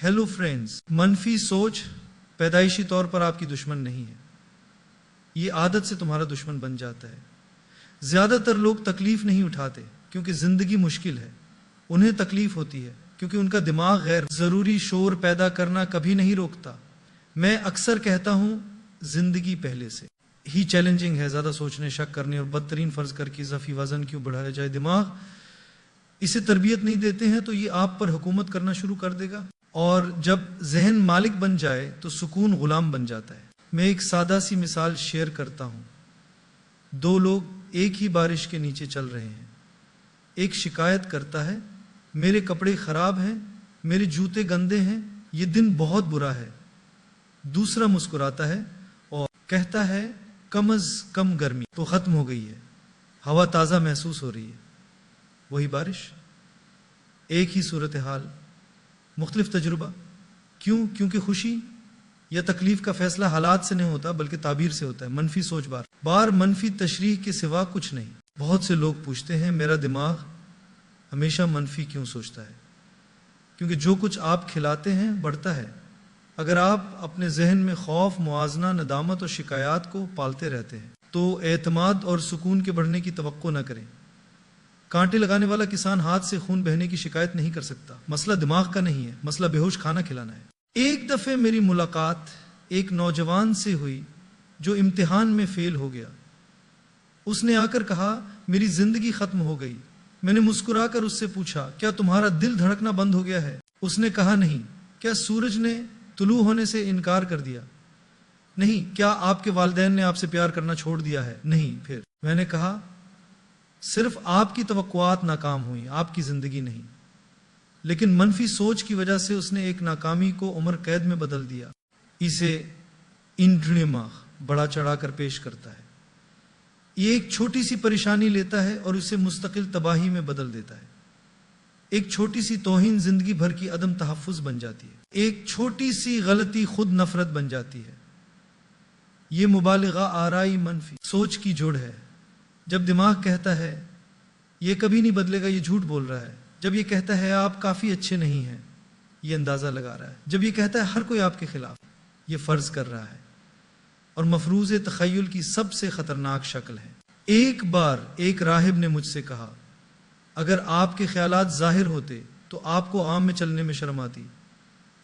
Hello friends, मनफी सोच पैदाइशी तौर पर आपकी दुश्मन नहीं है, ये आदत से तुम्हारा दुश्मन बन जाता है। ज़्यादातर लोग तकलीफ नहीं उठाते क्योंकि ज़िंदगी मुश्किल है, उन्हें तकलीफ होती है क्योंकि उनका दिमाग गैर ज़रूरी शोर पैदा करना कभी नहीं रोकता। मैं अक्सर कहता हूँ ज़िंदगी पहले से ही चैलेंजिंग है, ज़्यादा सोचने, शक करने और बदतरीन फ़र्ज़ करके इज़ाफ़ी वज़न क्यों बढ़ाया जाए। दिमाग इसे तरबियत नहीं देते हैं तो ये आप पर हुकूमत करना शुरू कर देगा, और जब जहन मालिक बन जाए तो सुकून गुलाम बन जाता है। मैं एक सादा सी मिसाल शेयर करता हूँ। दो लोग एक ही बारिश के नीचे चल रहे हैं। एक शिकायत करता है, मेरे कपड़े ख़राब हैं, मेरे जूते गंदे हैं, ये दिन बहुत बुरा है। दूसरा मुस्कुराता है और कहता है, कम अज़ कम गर्मी तो ख़त्म हो गई है, हवा ताज़ा महसूस हो रही है। वही बारिश, एक ही सूरत हाल, मुख्तलिफ तजुर्बा। क्यों? क्योंकि खुशी या तकलीफ का फैसला हालात से नहीं होता बल्कि ताबीर से होता है। मनफी सोच बार मनफी तशरीह के सिवा कुछ नहीं। बहुत से लोग पूछते हैं, मेरा दिमाग हमेशा मनफी क्यों सोचता है? क्योंकि जो कुछ आप खिलाते हैं बढ़ता है। अगर आप अपने जहन में खौफ, मुआजना, नदामत और शिकायत को पालते रहते हैं तो एतमाद और सुकून के बढ़ने की तवक्को न करें। कांटे लगाने वाला किसान हाथ से खून बहने की शिकायत नहीं कर सकता। मसला दिमाग का नहीं है, मसला बेहोश खाना खिलाना है। एक दफ़े मेरी मुलाकात एक नौजवान से हुई जो इम्तिहान में फेल हो गया। उसने आकर कहा, मेरी जिंदगी खत्म हो गई। मैंने मुस्कुराकर उससे पूछा, क्या तुम्हारा दिल धड़कना बंद हो गया है? उसने कहा, नहीं। क्या सूरज ने तुलू होने से इनकार कर दिया? नहीं। क्या आपके वालिदैन ने आपसे प्यार करना छोड़ दिया है? नहीं। फिर मैंने कहा, सिर्फ आपकी तवक्कुआत नाकाम हुई, आपकी जिंदगी नहीं। लेकिन मनफी सोच की वजह से उसने एक नाकामी को उम्र कैद में बदल दिया। इसे इंद्रियमाग बड़ा चढ़ाकर पेश करता है। ये एक छोटी सी परेशानी लेता है और उसे मुस्तकिल तबाही में बदल देता है। एक छोटी सी तौहीन जिंदगी भर की अदम तहफ़्फ़ुज़ बन जाती है। एक छोटी सी गलती खुद नफरत बन जाती है। ये मुबालिगा आराई मनफी सोच की जोड़ है। जब दिमाग कहता है ये कभी नहीं बदलेगा, ये झूठ बोल रहा है। जब ये कहता है आप काफ़ी अच्छे नहीं हैं, ये अंदाज़ा लगा रहा है। जब ये कहता है हर कोई आपके खिलाफ, ये फ़र्ज कर रहा है। और मफरूज़ तख़य्युल की सबसे ख़तरनाक शक्ल है। एक बार एक राहिब ने मुझसे कहा, अगर आपके ख्यालात ज़ाहिर होते तो आपको आम में चलने में शर्म आती।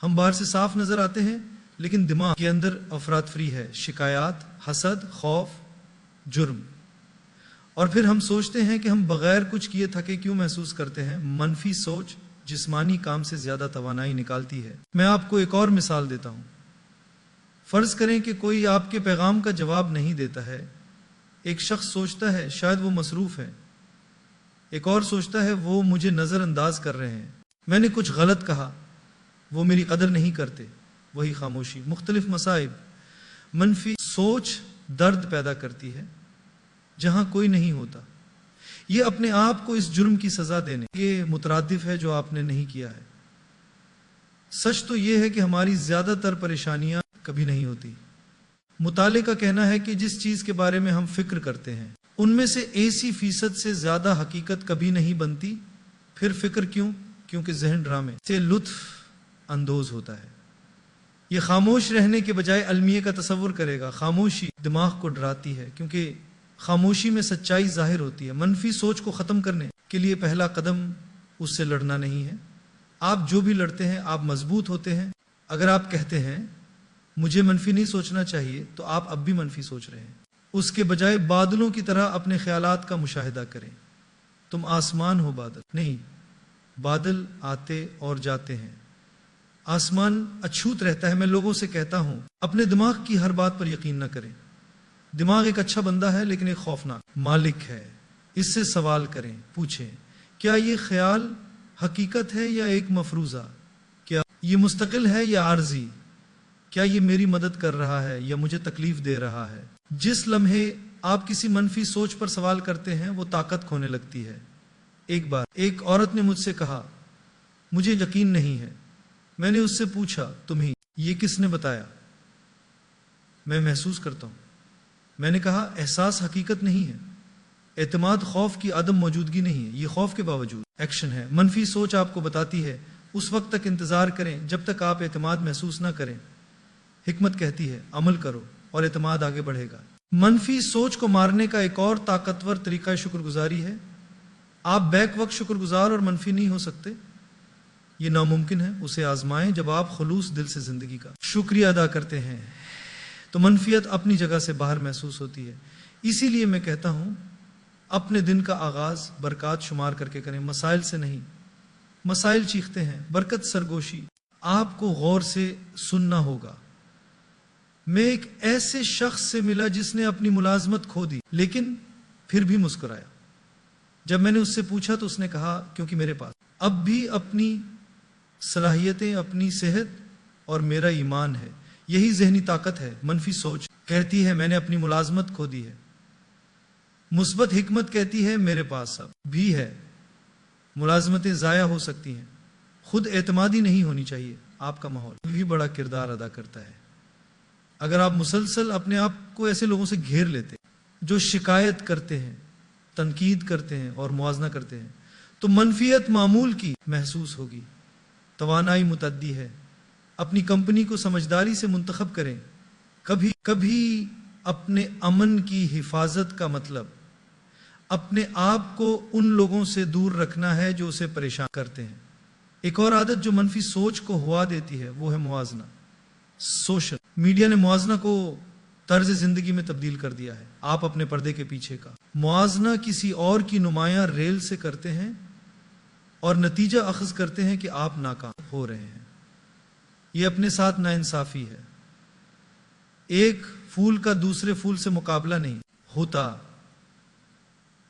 हम बाहर से साफ नज़र आते हैं लेकिन दिमाग के अंदर अफरातफरी है, शिकायत, हसद, खौफ, जुर्म। और फिर हम सोचते हैं कि हम बगैर कुछ किए थके क्यों महसूस करते हैं। मनफी सोच जिस्मानी काम से ज्यादा तवानाई निकालती है। मैं आपको एक और मिसाल देता हूं। फर्ज करें कि कोई आपके पैगाम का जवाब नहीं देता है। एक शख्स सोचता है शायद वो मसरूफ है, एक और सोचता है वो मुझे नजरअंदाज कर रहे हैं, मैंने कुछ गलत कहा, वो मेरी कदर नहीं करते। वही खामोशी, मुख्तलिफ मसाइब। मनफी सोच दर्द पैदा करती है जहां कोई नहीं होता। ये अपने आप को इस जुर्म की सजा देने ये मुतरादिफ है जो आपने नहीं किया है। सच तो ये है कि हमारी ज्यादातर परेशानियां कभी नहीं होती। मुताले का कहना है कि जिस चीज के बारे में हम फिक्र करते हैं उनमें से 80% से ज्यादा हकीकत कभी नहीं बनती। फिर फिक्र क्यों? क्योंकि जहन ड्रामे से लुत्फ अंदोज होता है। ये खामोश रहने के बजाय अलमिये का तसव्वुर करेगा। खामोशी दिमाग को डराती है क्योंकि खामोशी में सच्चाई जाहिर होती है। मनफी सोच को ख़त्म करने के लिए पहला कदम उससे लड़ना नहीं है। आप जो भी लड़ते हैं आप मजबूत होते हैं। अगर आप कहते हैं मुझे मनफी नहीं सोचना चाहिए तो आप अब भी मनफी सोच रहे हैं। उसके बजाय बादलों की तरह अपने ख्यालात का मुशाहिदा करें। तुम आसमान हो, बादल नहीं। बादल आते और जाते हैं, आसमान अछूत रहता है। मैं लोगों से कहता हूं अपने दिमाग की हर बात पर यकीन न करें। दिमाग एक अच्छा बंदा है लेकिन एक खौफनाक मालिक है। इससे सवाल करें, पूछें, क्या ये ख्याल हकीकत है या एक मफरूजा? क्या ये मुस्तकिल है या आर्जी? क्या ये मेरी मदद कर रहा है या मुझे तकलीफ दे रहा है? जिस लम्हे आप किसी मनफी सोच पर सवाल करते हैं वो ताकत खोने लगती है। एक बार एक औरत ने मुझसे कहा, मुझे यकीन नहीं है। मैंने उससे पूछा, तुम्हें ये किसने बताया? मैं महसूस करता हूं। मैंने कहा, एहसास हकीकत नहीं है, एतमाद खौफ की अदम मौजूदगी नहीं है, ये खौफ के बावजूद एक्शन है। मनफी सोच आपको बताती है اس وقت تک انتظار کریں جب تک آپ اعتماد محسوس نہ کریں۔ حکمت کہتی ہے عمل کرو اور اعتماد آگے بڑھے گا۔ منفی سوچ کو مارنے کا ایک اور طاقتور طریقہ شکر گزاری ہے۔ آپ بیک وقت شکر گزار اور منفی نہیں ہو سکتے، یہ ناممکن ہے۔ اسے آزمائیں جب آپ خلوص دل سے زندگی کا شکریہ ادا کرتے ہیں تو منفیت اپنی جگہ سے باہر محسوس ہوتی ہے۔ اسی لیے میں کہتا ہوں اپنے دن کا آغاز برکات شمار کر کے کریں، مسائل سے نہیں۔ مسائل چیختے ہیں، برکت سرگوشی آپ کو غور سے سننا ہوگا۔ میں ایک ایسے شخص سے ملا جس نے اپنی ملازمت کھو دی لیکن پھر بھی مسکرایا۔ جب میں نے اس سے پوچھا تو اس نے کہا کیونکہ میرے پاس اب بھی اپنی صلاحیتیں، اپنی صحت اور میرا ایمان ہے۔ یہی ذہنی طاقت ہے۔ منفی سوچ کہتی ہے میں نے اپنی ملازمت کھو دی ہے، مثبت حکمت کہتی ہے میرے پاس اب بھی ہے، ملازمتیں ضائع ہو سکتی ہیں۔ خود اعتمادی نہیں ہونی چاہیے۔ آپ کا ماحول بھی بڑا کردار ادا کرتا ہے۔ اگر آپ مسلسل اپنے آپ کو ایسے لوگوں سے گھیر لیتے جو شکایت کرتے ہیں، تنقید کرتے ہیں اور موازنہ کرتے ہیں تو منفیت معمول کی محسوس ہوگی۔ توانائی متعدی ہے۔ اپنی کمپنی کو سمجھداری سے منتخب کریں۔ کبھی اپنے امن کی حفاظت کا مطلب اپنے آپ کو ان لوگوں سے دور رکھنا ہے جو اسے پریشان کرتے ہیں۔ ایک اور عادت جو منفی سوچ کو ہوا دیتی ہے وہ ہے موازنہ۔ سوشل میڈیا نے موازنہ کو طرز زندگی میں تبدیل کر دیا ہے۔ آپ اپنے پردے کے پیچھے کا موازنہ کسی اور کی نمایاں ریل سے کرتے ہیں اور نتیجہ اخذ کرتے ہیں کہ آپ ناکام ہو رہے ہیں۔ یہ اپنے ساتھ ناانصافی ہے۔ ایک پھول کا دوسرے پھول سے مقابلہ نہیں ہوتا،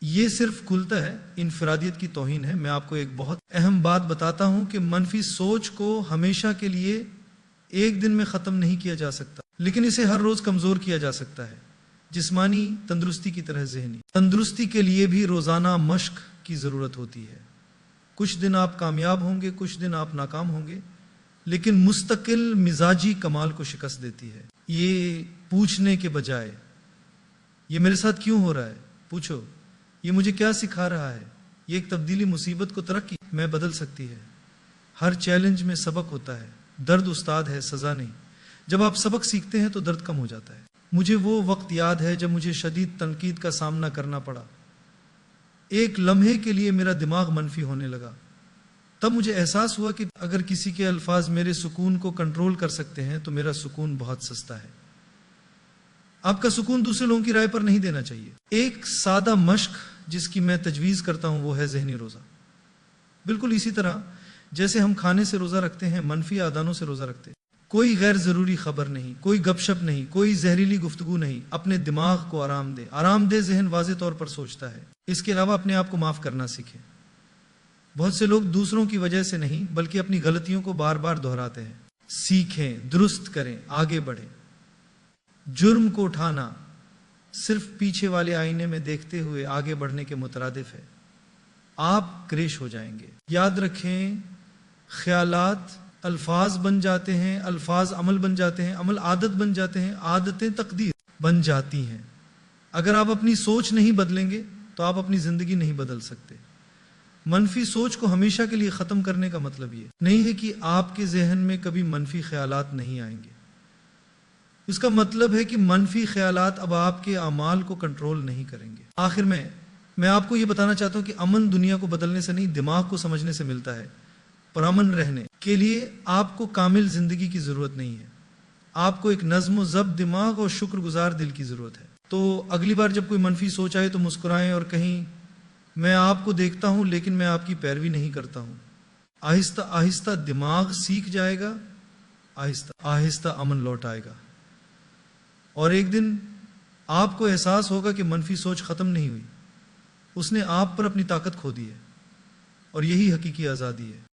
یہ صرف کھلتا ہے، انفرادیت کی توہین ہے۔ میں آپ کو ایک بہت اہم بات بتاتا ہوں کہ منفی سوچ کو ہمیشہ کے لیے ایک دن میں ختم نہیں کیا جا سکتا، لیکن اسے ہر روز کمزور کیا جا سکتا ہے۔ جسمانی تندرستی کی طرح ذہنی تندرستی کے لیے بھی روزانہ مشق کی ضرورت ہوتی ہے۔ کچھ دن آپ کامیاب ہوں گے، کچھ دن آپ ناکام ہوں گے، لیکن مستقل مزاجی کمال کو شکست دیتی ہے۔ یہ پوچھنے کے بجائے یہ میرے ساتھ کیوں ہو رہا ہے، پوچھو یہ مجھے کیا سکھا رہا ہے۔ یہ ایک تبدیلی مصیبت کو ترقی میں بدل سکتی ہے۔ ہر چیلنج میں سبق ہوتا ہے۔ درد استاد ہے، سزا نہیں۔ جب آپ سبق سیکھتے ہیں تو درد کم ہو جاتا ہے۔ مجھے وہ وقت یاد ہے جب مجھے شدید تنقید کا سامنا کرنا پڑا۔ ایک لمحے کے لیے میرا دماغ منفی ہونے لگا۔ تب مجھے احساس ہوا کہ اگر کسی کے الفاظ میرے سکون کو کنٹرول کر سکتے ہیں تو میرا سکون بہت سستا ہے۔ آپ کا سکون دوسرے لوگوں کی رائے پر نہیں دینا چاہیے۔ ایک سادہ مشق جس کی میں تجویز کرتا ہوں وہ ہے ذہنی روزہ۔ بالکل اسی طرح جیسے ہم کھانے سے روزہ رکھتے ہیں، منفی عادتوں سے روزہ رکھتے ہیں۔ کوئی غیر ضروری خبر نہیں، کوئی گپ شپ نہیں، کوئی زہریلی گفتگو نہیں۔ اپنے دماغ کو آرام دے۔ آرام دہ ذہن واضح طور پر سوچتا ہے۔ اس کے علاوہ اپنے آپ کو معاف کرنا سیکھیں۔ بہت سے لوگ دوسروں کی وجہ سے نہیں بلکہ اپنی غلطیوں کو بار بار دہراتے ہیں۔ سیکھیں، درست کریں، آگے بڑھیں۔ جرم کو اٹھانا صرف پیچھے والے آئینے میں دیکھتے ہوئے آگے بڑھنے کے مترادف ہے۔ آپ کریش ہو جائیں گے۔ یاد رکھیں، خیالات الفاظ بن جاتے ہیں، الفاظ عمل بن جاتے ہیں، عمل عادت بن جاتے ہیں، عادتیں تقدیر بن جاتی ہیں۔ اگر آپ اپنی سوچ نہیں بدلیں گے تو آپ اپنی زندگی نہیں بدل سکتے۔ منفی سوچ کو ہمیشہ کے لیے ختم کرنے کا مطلب یہ نہیں ہے کہ آپ کے ذہن میں کبھی منفی خیالات نہیں آئیں گے۔ اس کا مطلب ہے کہ منفی خیالات اب آپ کے اعمال کو کنٹرول نہیں کریں گے۔ آخر میں آپ کو یہ بتانا چاہتا ہوں کہ امن دنیا کو بدلنے سے نہیں، دماغ کو سمجھنے سے ملتا ہے۔ پرامن رہنے کے لیے آپ کو کامل زندگی کی ضرورت نہیں ہے، آپ کو ایک نظم و ضبط دماغ اور شکر گزار دل کی ضرورت ہے۔ تو اگلی بار جب کوئی منفی سوچ آئے تو مسکرائیں اور کہیں میں آپ کو دیکھتا ہوں لیکن میں آپ کی پیروی نہیں کرتا ہوں۔ آہستہ آہستہ دماغ سیکھ جائے گا، آہستہ آہستہ امن لوٹ آئے گا، اور ایک دن آپ کو احساس ہوگا کہ منفی سوچ ختم نہیں ہوئی، اس نے آپ پر اپنی طاقت کھو دی ہے، اور یہی حقیقی آزادی ہے۔